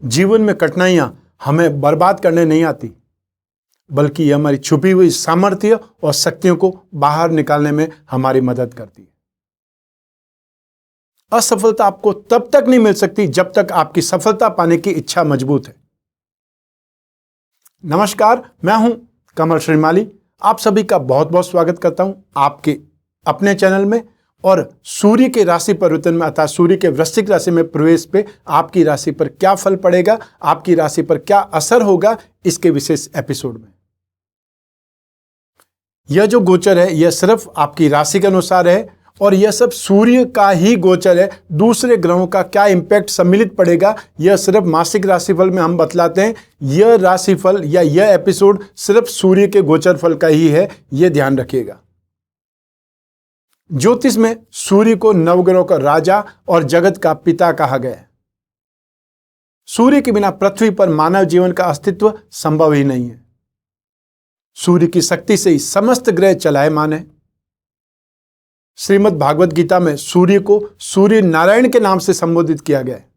जीवन में कठिनाइयां हमें बर्बाद करने नहीं आती, बल्कि ये हमारी छुपी हुई सामर्थ्य और शक्तियों को बाहर निकालने में हमारी मदद करती है। असफलता आपको तब तक नहीं मिल सकती जब तक आपकी सफलता पाने की इच्छा मजबूत है। नमस्कार, मैं हूं कमल श्रीमाली। आप सभी का बहुत बहुत स्वागत करता हूं आपके अपने चैनल में। और सूर्य के राशि परिवर्तन में अर्थात सूर्य के वृश्चिक राशि में प्रवेश पे आपकी राशि पर क्या फल पड़ेगा, आपकी राशि पर क्या असर होगा, इसके विशेष एपिसोड में। यह जो गोचर है यह सिर्फ आपकी राशि के अनुसार है और यह सब सूर्य का ही गोचर है। दूसरे ग्रहों का क्या इंपैक्ट सम्मिलित पड़ेगा यह सिर्फ मासिक राशिफल में हम बतलाते हैं। यह राशिफल या यह एपिसोड सिर्फ सूर्य के गोचर फल का ही है, यह ध्यान रखिएगा। ज्योतिष में सूर्य को नवग्रहों का राजा और जगत का पिता कहा गया है। सूर्य के बिना पृथ्वी पर मानव जीवन का अस्तित्व संभव ही नहीं है। सूर्य की शक्ति से ही समस्त ग्रह चलायमान है। श्रीमद् भागवत गीता में सूर्य को सूर्य नारायण के नाम से संबोधित किया गया है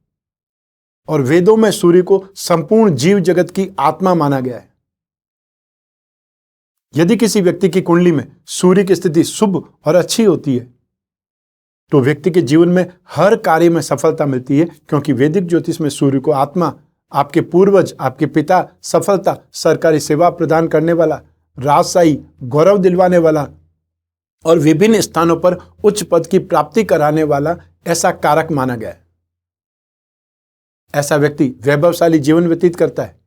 और वेदों में सूर्य को संपूर्ण जीव जगत की आत्मा माना गया है। यदि किसी व्यक्ति की कुंडली में सूर्य की स्थिति शुभ और अच्छी होती है तो व्यक्ति के जीवन में हर कार्य में सफलता मिलती है, क्योंकि वैदिक ज्योतिष में सूर्य को आत्मा, आपके पूर्वज, आपके पिता, सफलता, सरकारी सेवा प्रदान करने वाला, राजशाही, गौरव दिलवाने वाला और विभिन्न स्थानों पर उच्च पद की प्राप्ति कराने वाला ऐसा कारक माना गया है। ऐसा व्यक्ति वैभवशाली जीवन व्यतीत करता है।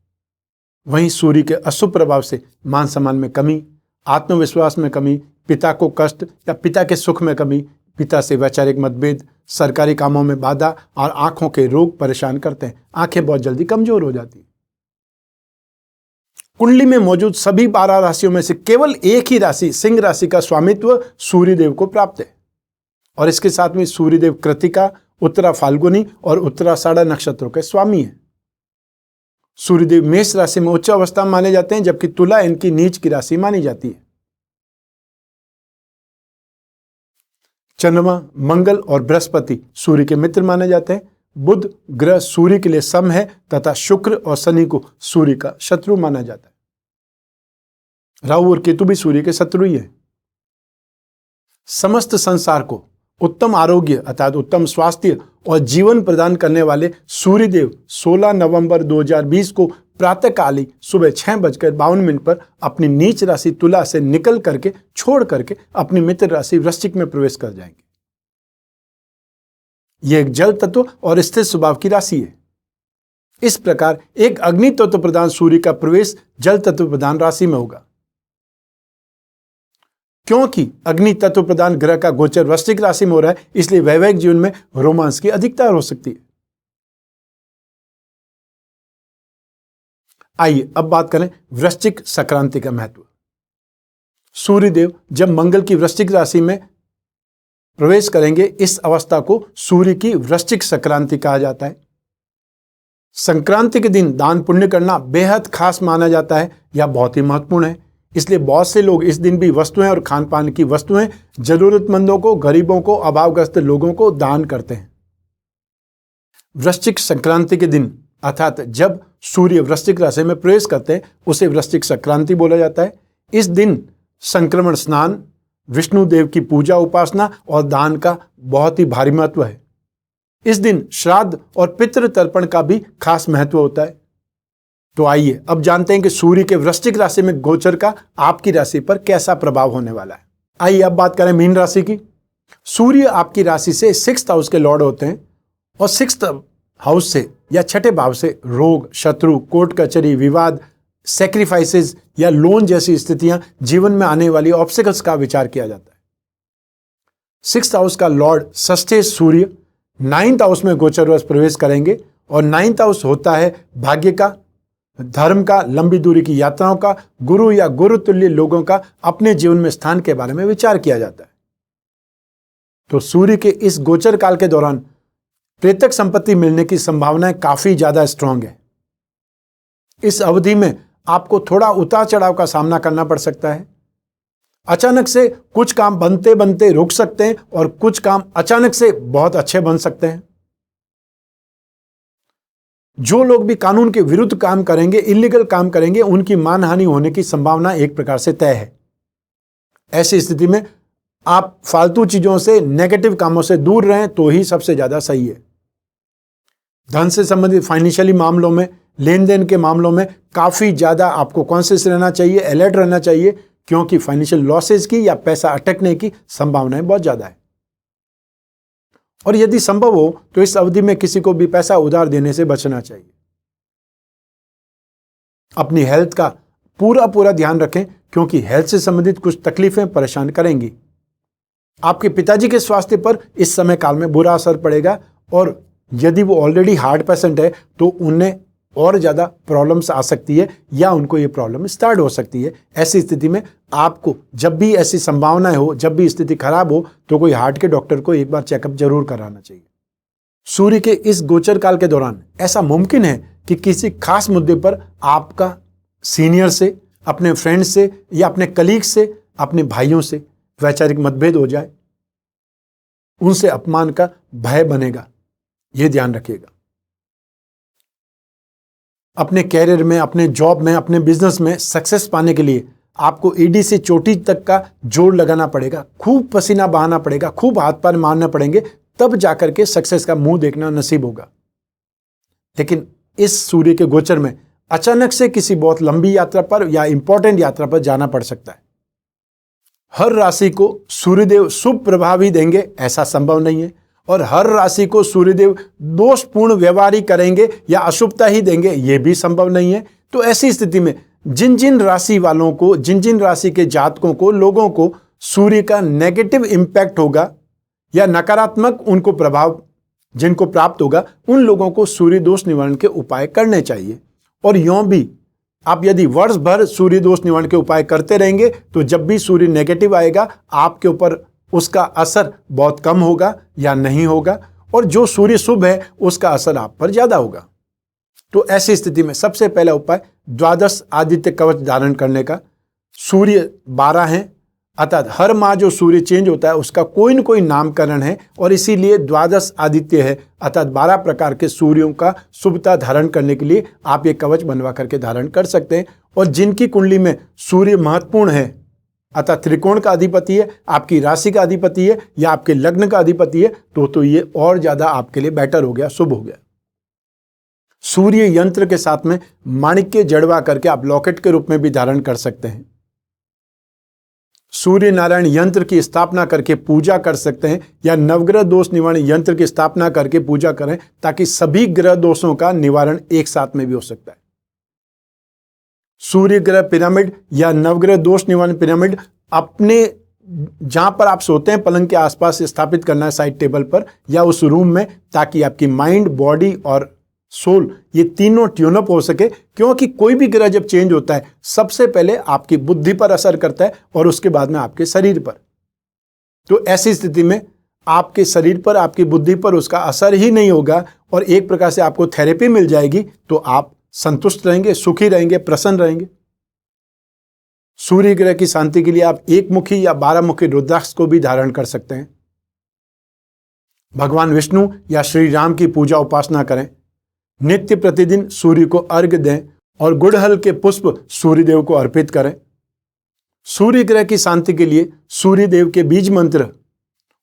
वहीं सूर्य के अशुभ प्रभाव से मान सम्मान में कमी, आत्मविश्वास में कमी, पिता को कष्ट या पिता के सुख में कमी, पिता से वैचारिक मतभेद, सरकारी कामों में बाधा और आंखों के रोग परेशान करते हैं। आंखें बहुत जल्दी कमजोर हो जाती हैं। कुंडली में मौजूद सभी 12 राशियों में से केवल एक ही राशि सिंह राशि का स्वामित्व सूर्यदेव को प्राप्त है और इसके साथ में सूर्यदेव कृतिका, उत्तरा फाल्गुनी और उत्तराषाढ़ा नक्षत्रों के स्वामी हैं। सूर्यदेव मेष राशि में उच्च अवस्था में माने जाते हैं, जबकि तुला इनकी नीच की राशि मानी जाती है। चंद्रमा, मंगल और बृहस्पति सूर्य के मित्र माने जाते हैं। बुध ग्रह सूर्य के लिए सम है तथा शुक्र और शनि को सूर्य का शत्रु माना जाता है। राहु और केतु भी सूर्य के शत्रु ही है। समस्त संसार को उत्तम आरोग्य अर्थात उत्तम स्वास्थ्य और जीवन प्रदान करने वाले सूर्यदेव 16 नवंबर 2020 को प्रातःकाली सुबह 6:52 पर अपनी नीच राशि तुला से निकल करके छोड़ करके अपनी मित्र राशि वृश्चिक में प्रवेश कर जाएंगे। यह एक जल तत्व और स्थिर स्वभाव की राशि है। इस प्रकार एक अग्नि तत्व प्रधान सूर्य का प्रवेश जल तत्व प्रधान राशि में होगा। क्योंकि अग्नि तत्व प्रधान ग्रह का गोचर वृश्चिक राशि में हो रहा है, इसलिए वैवाहिक जीवन में रोमांस की अधिकता हो सकती है। आइए अब बात करें वृश्चिक संक्रांति का महत्व। सूर्यदेव जब मंगल की वृश्चिक राशि में प्रवेश करेंगे, इस अवस्था को सूर्य की वृश्चिक संक्रांति कहा जाता है। संक्रांति के दिन दान पुण्य करना बेहद खास माना जाता है या बहुत ही महत्वपूर्ण है। इसलिए बहुत से लोग इस दिन भी वस्तुएं और खान पान की वस्तुएं जरूरतमंदों को, गरीबों को, अभावग्रस्त लोगों को दान करते हैं। वृश्चिक संक्रांति के दिन अर्थात जब सूर्य वृश्चिक राशि में प्रवेश करते हैं उसे वृश्चिक संक्रांति बोला जाता है। इस दिन संक्रमण स्नान, विष्णु देव की पूजा उपासना और दान का बहुत ही भारी महत्व है। इस दिन श्राद्ध और पितृ तर्पण का भी खास महत्व होता है। तो आइए अब जानते हैं कि सूर्य के वृश्चिक राशि में गोचर का आपकी राशि पर कैसा प्रभाव होने वाला है। आइए अब बात करें मीन राशि की। सूर्य आपकी राशि से 6th हाउस के लॉर्ड होते हैं और 6th हाउस से या छठे भाव से रोग, शत्रु, कोर्ट कचहरी, विवाद, सैक्रिफाइसेस या लोन जैसी स्थितियां, जीवन में आने वाली ऑब्स्टिकल्स का विचार किया जाता है। 6th हाउस का लॉर्ड षष्ठे सूर्य 9th हाउस में गोचरवश प्रवेश करेंगे और 9th हाउस होता है भाग्य का, धर्म का, लंबी दूरी की यात्राओं का, गुरु या गुरुतुल्य लोगों का अपने जीवन में स्थान के बारे में विचार किया जाता है। तो सूर्य के इस गोचर काल के दौरान प्रेतक संपत्ति मिलने की संभावनाएं काफी ज्यादा स्ट्रांग है। इस अवधि में आपको थोड़ा उतार चढ़ाव का सामना करना पड़ सकता है। अचानक से कुछ काम बनते बनते रुक सकते हैं और कुछ काम अचानक से बहुत अच्छे बन सकते हैं। जो लोग भी कानून के विरुद्ध काम करेंगे, इलीगल काम करेंगे, उनकी मानहानि होने की संभावना एक प्रकार से तय है। ऐसी स्थिति में आप फालतू चीजों से, नेगेटिव कामों से दूर रहें तो ही सबसे ज्यादा सही है। धन से संबंधित फाइनेंशियली मामलों में, लेन देन के मामलों में काफी ज्यादा आपको कॉन्शियस रहना चाहिए, अलर्ट रहना चाहिए, क्योंकि फाइनेंशियल लॉसेज की या पैसा अटकने की संभावनाएं बहुत ज्यादा है। और यदि संभव हो तो इस अवधि में किसी को भी पैसा उधार देने से बचना चाहिए। अपनी हेल्थ का पूरा ध्यान रखें, क्योंकि हेल्थ से संबंधित कुछ तकलीफें परेशान करेंगी। आपके पिताजी के स्वास्थ्य पर इस समय काल में बुरा असर पड़ेगा, और यदि वो ऑलरेडी हार्ट पेशेंट है तो उन्हें और ज्यादा प्रॉब्लम्स आ सकती है, या उनको ये प्रॉब्लम स्टार्ट हो सकती है। ऐसी स्थिति में आपको जब भी ऐसी संभावनाएं हो, जब भी स्थिति खराब हो, तो कोई हार्ट के डॉक्टर को एक बार चेकअप जरूर कराना चाहिए। सूर्य के इस गोचर काल के दौरान ऐसा मुमकिन है कि किसी खास मुद्दे पर आपका सीनियर से, अपने फ्रेंड से या अपने कलीग से, अपने भाइयों से वैचारिक मतभेद हो जाए, उनसे अपमान का भय बनेगा, यह ध्यान रखिएगा। अपने कैरियर में, अपने जॉब में, अपने बिजनेस में सक्सेस पाने के लिए आपको एडी से चोटी तक का जोड़ लगाना पड़ेगा, खूब पसीना बहाना पड़ेगा, खूब हाथ पैर मारना पड़ेंगे, तब जाकर के सक्सेस का मुंह देखना नसीब होगा। लेकिन इस सूर्य के गोचर में अचानक से किसी बहुत लंबी यात्रा पर या इंपॉर्टेंट यात्रा पर जाना पड़ सकता है। हर राशि को सूर्यदेव शुभ प्रभाव ही देंगे ऐसा संभव नहीं है, और हर राशि को सूर्यदेव दोषपूर्ण व्यवहार ही करेंगे या अशुभता ही देंगे यह भी संभव नहीं है। तो ऐसी स्थिति में जिन जिन राशि वालों को, जिन जिन राशि के जातकों को, लोगों को सूर्य का नेगेटिव इंपैक्ट होगा या नकारात्मक उनको प्रभाव जिनको प्राप्त होगा, उन लोगों को सूर्य दोष निवारण के उपाय करने चाहिए। और यूं भी आप यदि वर्ष भर सूर्य दोष निवारण के उपाय करते रहेंगे तो जब भी सूर्य नेगेटिव आएगा आपके ऊपर उसका असर बहुत कम होगा या नहीं होगा, और जो सूर्य शुभ है उसका असर आप पर ज्यादा होगा। तो ऐसी स्थिति में सबसे पहला उपाय द्वादश आदित्य कवच धारण करने का। सूर्य 12 हैं, अर्थात हर माह जो सूर्य चेंज होता है उसका कोई न कोई नामकरण है, और इसीलिए द्वादश आदित्य है, अर्थात 12 प्रकार के सूर्यों का शुभता धारण करने के लिए आप ये कवच बनवा करके धारण कर सकते हैं। और जिनकी कुंडली में सूर्य महत्वपूर्ण है, अर्थात त्रिकोण का अधिपति है, आपकी राशि का अधिपति है या आपके लग्न का अधिपति है, तो ये और ज्यादा आपके लिए बेटर हो गया, शुभ हो गया। सूर्य यंत्र के साथ में माणिक्य जड़वा करके आप लॉकेट के रूप में भी धारण कर सकते हैं। सूर्य नारायण यंत्र की स्थापना करके पूजा कर सकते हैं, या नवग्रह दोष निवारण यंत्र की स्थापना करके पूजा करें, ताकि सभी ग्रह दोषों का निवारण एक साथ में भी हो सकता है। सूर्य ग्रह पिरामिड या नवग्रह दोष निवारण पिरामिड अपने जहां पर आप सोते हैं पलंग के आसपास स्थापित करना है, साइड टेबल पर या उस रूम में, ताकि आपकी माइंड, बॉडी और सोल ये तीनों ट्यून अप हो सके। क्योंकि कोई भी ग्रह जब चेंज होता है सबसे पहले आपकी बुद्धि पर असर करता है और उसके बाद में आपके शरीर पर। तो ऐसी स्थिति में आपके शरीर पर, आपकी बुद्धि पर उसका असर ही नहीं होगा और एक प्रकार से आपको थेरेपी मिल जाएगी, तो आप संतुष्ट रहेंगे, सुखी रहेंगे, प्रसन्न रहेंगे। सूर्य ग्रह की शांति के लिए आप 1 मुखी या 12 मुखी रुद्राक्ष को भी धारण कर सकते हैं। भगवान विष्णु या श्री राम की पूजा उपासना करें। नित्य प्रतिदिन सूर्य को अर्घ्य दें और गुड़हल के पुष्प सूर्यदेव को अर्पित करें। सूर्य ग्रह की शांति के लिए सूर्यदेव के बीज मंत्र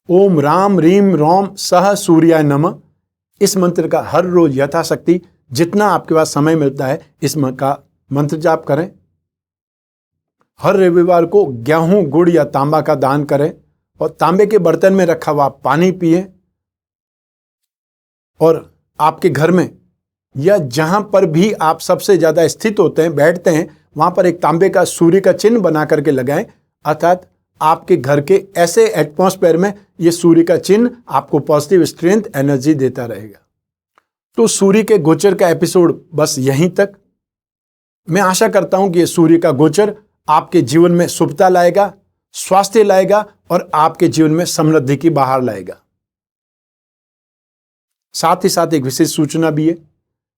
ओम राम रीम रोम सह सूर्याय नमः, इस मंत्र का हर रोज यथाशक्ति जितना आपके पास समय मिलता है इसका मंत्र जाप करें। हर रविवार को गेहूं, गुड़ या तांबा का दान करें और तांबे के बर्तन में रखा हुआ पानी पिएं। और आपके घर में या जहां पर भी आप सबसे ज्यादा स्थित होते हैं, बैठते हैं, वहां पर एक तांबे का सूर्य का चिन्ह बना करके लगाएं, अर्थात आपके घर के ऐसे एटमॉस्फेयर में ये सूर्य का चिन्ह आपको पॉजिटिव स्ट्रेंथ, एनर्जी देता रहेगा। तो सूर्य के गोचर का एपिसोड बस यहीं तक। मैं आशा करता हूं कि ये सूर्य का गोचर आपके जीवन में शुभता लाएगा, स्वास्थ्य लाएगा और आपके जीवन में समृद्धि की बहार लाएगा। साथ ही साथ एक विशेष सूचना भी है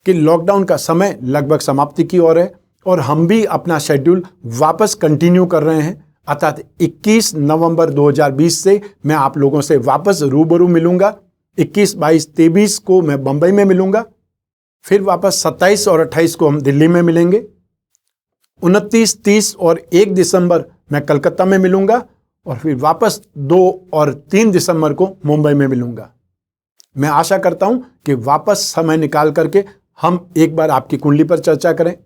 कि लॉकडाउन का समय लगभग समाप्ति की ओर है और हम भी अपना शेड्यूल वापस कंटिन्यू कर रहे हैं, अर्थात 21 नवंबर 2020 से मैं आप लोगों से वापस रूबरू मिलूंगा। 21, 22, 23 को मैं बंबई में मिलूंगा फिर वापस 27 और 28 को हम दिल्ली में मिलेंगे। 29, 30 और 1 दिसंबर मैं कलकत्ता में मिलूंगा और फिर वापस 2 और 3 दिसंबर को मुंबई में मिलूंगा। मैं आशा करता हूं कि वापस समय निकाल करके हम एक बार आपकी कुंडली पर चर्चा करें।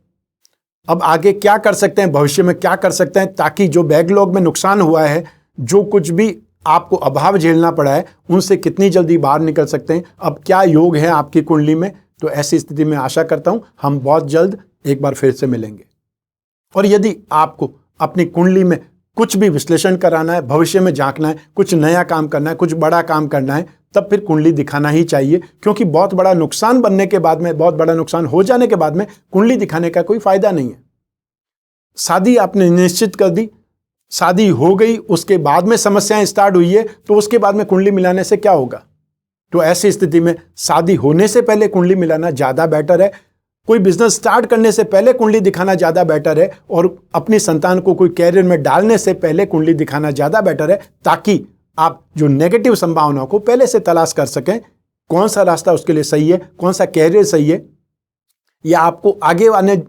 अब आगे क्या कर सकते हैं, भविष्य में क्या कर सकते हैं, ताकि जो बैकलॉग में नुकसान हुआ है, जो कुछ भी आपको अभाव झेलना पड़ा है, उनसे कितनी जल्दी बाहर निकल सकते हैं। अब क्या योग है आपकी कुंडली में, तो ऐसी स्थिति में आशा करता हूं हम बहुत जल्द एक बार फिर से मिलेंगे। और यदि आपको अपनी कुंडली में कुछ भी विश्लेषण कराना है, भविष्य में झांकना है, कुछ नया काम करना है, कुछ बड़ा काम करना है, तब फिर कुंडली दिखाना ही चाहिए, क्योंकि बहुत बड़ा नुकसान बनने के बाद में, बहुत बड़ा नुकसान हो जाने के बाद में कुंडली दिखाने का कोई फायदा नहीं है। शादी आपने निश्चित कर दी, शादी हो गई, उसके बाद में समस्याएं स्टार्ट हुई है, तो उसके बाद में कुंडली मिलाने से क्या होगा। तो ऐसी स्थिति में शादी होने से पहले कुंडली मिलाना ज्यादा बेटर है। कोई बिजनेस स्टार्ट करने से पहले कुंडली दिखाना ज्यादा बेटर है, और अपनी संतान को कोई कैरियर में डालने से पहले कुंडली दिखाना ज्यादा बेटर है, ताकि आप जो नेगेटिव संभावनाओं को पहले से तलाश कर सकें, कौन सा रास्ता उसके लिए सही है, कौन सा कैरियर सही है, या आपको आगे आने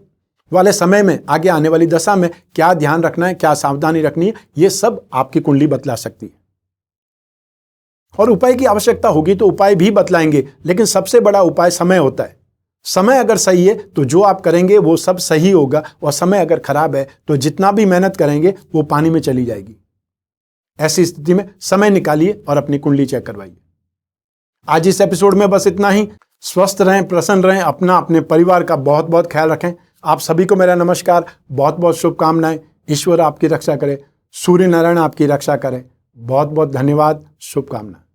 वाले समय में, आगे आने वाली दशा में क्या ध्यान रखना है, क्या सावधानी रखनी है, ये सब आपकी कुंडली बतला सकती है। और उपाय की आवश्यकता होगी तो उपाय भी बतलाएंगे, लेकिन सबसे बड़ा उपाय समय होता है। समय अगर सही है तो जो आप करेंगे वो सब सही होगा, और समय अगर खराब है तो जितना भी मेहनत करेंगे वो पानी में चली जाएगी। ऐसी स्थिति में समय निकालिए और अपनी कुंडली चेक करवाइए। आज इस एपिसोड में बस इतना ही। स्वस्थ रहें, प्रसन्न रहें, अपना अपने परिवार का बहुत बहुत ख्याल रखें। आप सभी को मेरा नमस्कार, बहुत बहुत शुभकामनाएं। ईश्वर आपकी रक्षा करे, सूर्य नारायण आपकी रक्षा करे। बहुत बहुत धन्यवाद, शुभकामनाएं।